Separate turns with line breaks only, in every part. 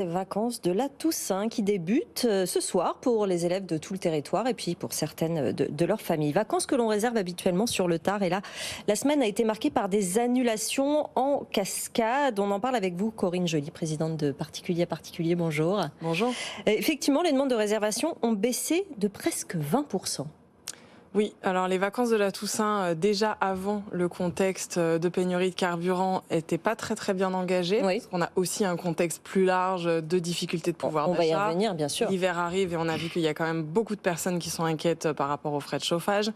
Les vacances de la Toussaint qui débutent ce soir pour les élèves de tout le territoire et puis pour certaines de leurs familles. Vacances que l'on réserve habituellement sur le tard. Et là, la semaine a été marquée par des annulations en cascade. On en parle avec vous, Corinne Joly, présidente de Particulier à Particulier. Bonjour.
Bonjour.
Effectivement, les demandes de réservation ont baissé de presque 20%.
Oui, alors les vacances de la Toussaint, déjà avant le contexte de pénurie de carburant, n'étaient pas très bien engagées.
Oui.
Parce qu'on a aussi un contexte plus large de difficultés de pouvoir d'achat.
On va y revenir, bien sûr.
L'hiver arrive et on a vu qu'il y a quand même beaucoup de personnes qui sont inquiètes par rapport aux frais de chauffage.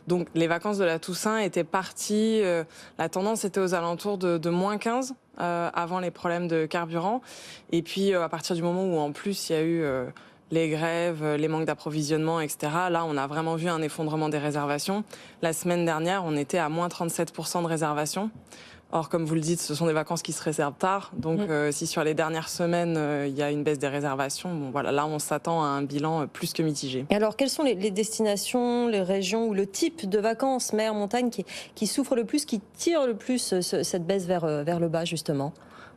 Donc les vacances de la Toussaint étaient parties, la tendance était aux alentours de moins 15 avant les problèmes de carburant. Et puis à partir du moment où en plus il y a eu les grèves, les manques d'approvisionnement, etc. Là, on a vraiment vu un effondrement des réservations. La semaine dernière, on était à moins 37% de réservations. Or, comme vous le dites, ce sont des vacances qui se réservent tard. Donc, si sur les dernières semaines, il y a une baisse des réservations, bon, voilà, là, on s'attend à un bilan plus que mitigé.
Et alors, quelles sont les destinations, les régions ou le type de vacances, mer, montagne, qui souffrent le plus, qui tirent le plus cette baisse vers le bas, justement ?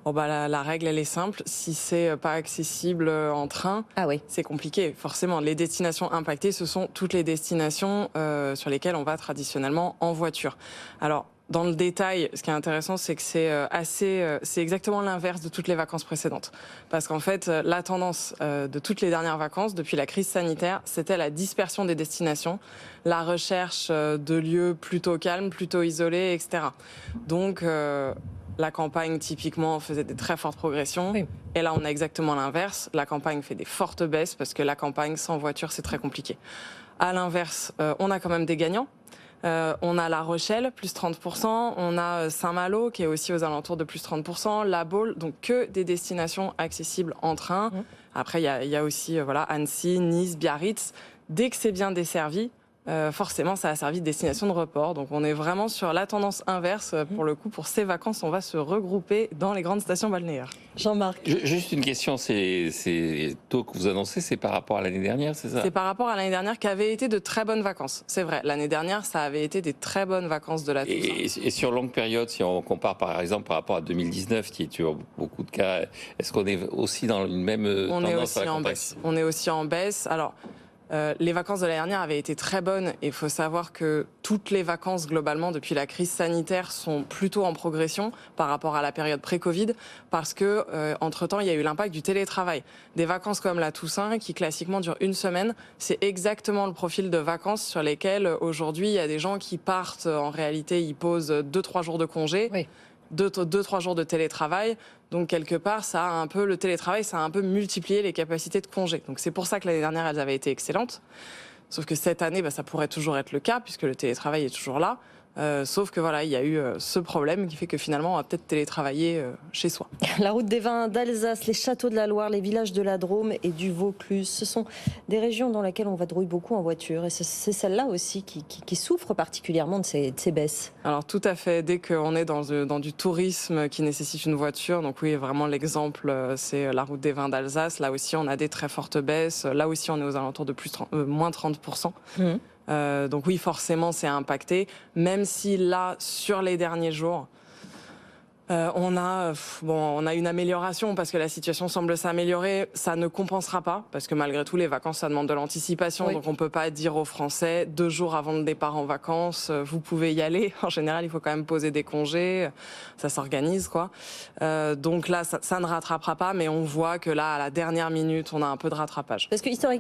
Bon, bah, la règle, elle est simple. Si c'est pas accessible en train,
oui,
c'est compliqué. Forcément, les destinations impactées, ce sont toutes les destinations sur lesquelles on va traditionnellement en voiture. Alors, dans le détail, ce qui est intéressant, c'est que c'est exactement l'inverse de toutes les vacances précédentes. Parce qu'en fait, la tendance de toutes les dernières vacances, depuis la crise sanitaire, c'était la dispersion des destinations, la recherche de lieux plutôt calmes, plutôt isolés, etc. Donc, la campagne, typiquement, faisait des très fortes progressions. Oui. Et là, on a exactement l'inverse. La campagne fait des fortes baisses parce que la campagne sans voiture, c'est très compliqué. À l'inverse, on a quand même des gagnants. On a La Rochelle, plus 30%. On a Saint-Malo, qui est aussi aux alentours de plus 30%. La Baule, donc que des destinations accessibles en train. Après, il y a aussi Annecy, Nice, Biarritz. Dès que c'est bien desservi, forcément, ça a servi de destination de report. Donc, on est vraiment sur la tendance inverse. Pour le coup, pour ces vacances, on va se regrouper dans les grandes stations balnéaires.
Jean-Marc.
Juste une question, ces taux que vous annoncez, c'est par rapport à l'année dernière, c'est ça ?
C'est par rapport à l'année dernière qui avait été de très bonnes vacances. C'est vrai, l'année dernière, ça avait été des très bonnes vacances de la Toussaint.
Et sur longue période, si on compare par exemple par rapport à 2019, qui est beaucoup de cas, est-ce qu'on est aussi dans une même tendance à la contraction ?
On est aussi en baisse. Alors, les vacances de l'année dernière avaient été très bonnes et il faut savoir que toutes les vacances globalement depuis la crise sanitaire sont plutôt en progression par rapport à la période pré-Covid parce que entre-temps il y a eu l'impact du télétravail. Des vacances comme la Toussaint qui classiquement durent une semaine, c'est exactement le profil de vacances sur lesquelles aujourd'hui il y a des gens qui partent, en réalité ils posent 2-3 jours de congé. Oui. 2-3 jours de télétravail. Donc, quelque part, le télétravail, ça a un peu multiplié les capacités de congé. Donc, c'est pour ça que l'année dernière, elles avaient été excellentes. Sauf que cette année, ça pourrait toujours être le cas, puisque le télétravail est toujours là. Sauf que il y a eu ce problème qui fait que finalement, on va peut-être télétravailler chez soi.
La route des vins d'Alsace, les châteaux de la Loire, les villages de la Drôme et du Vaucluse, ce sont des régions dans lesquelles on vadrouille beaucoup en voiture. Et c'est celle-là aussi qui souffre particulièrement de ces baisses.
Alors tout à fait, dès qu'on est dans du tourisme qui nécessite une voiture, donc oui, vraiment l'exemple, c'est la route des vins d'Alsace. Là aussi, on a des très fortes baisses. Là aussi, on est aux alentours de moins 30%. Donc oui, forcément, c'est impacté, même si là, sur les derniers jours, on a une amélioration parce que la situation semble s'améliorer. Ça ne compensera pas parce que malgré tout, les vacances, ça demande de l'anticipation. Oui. Donc on ne peut pas dire aux Français 2 jours avant le départ en vacances, vous pouvez y aller. En général, il faut quand même poser des congés. Ça s'organise, quoi. Donc là, ça ne rattrapera pas, mais on voit que là, à la dernière minute, on a un peu de rattrapage.
Parce que historiquement,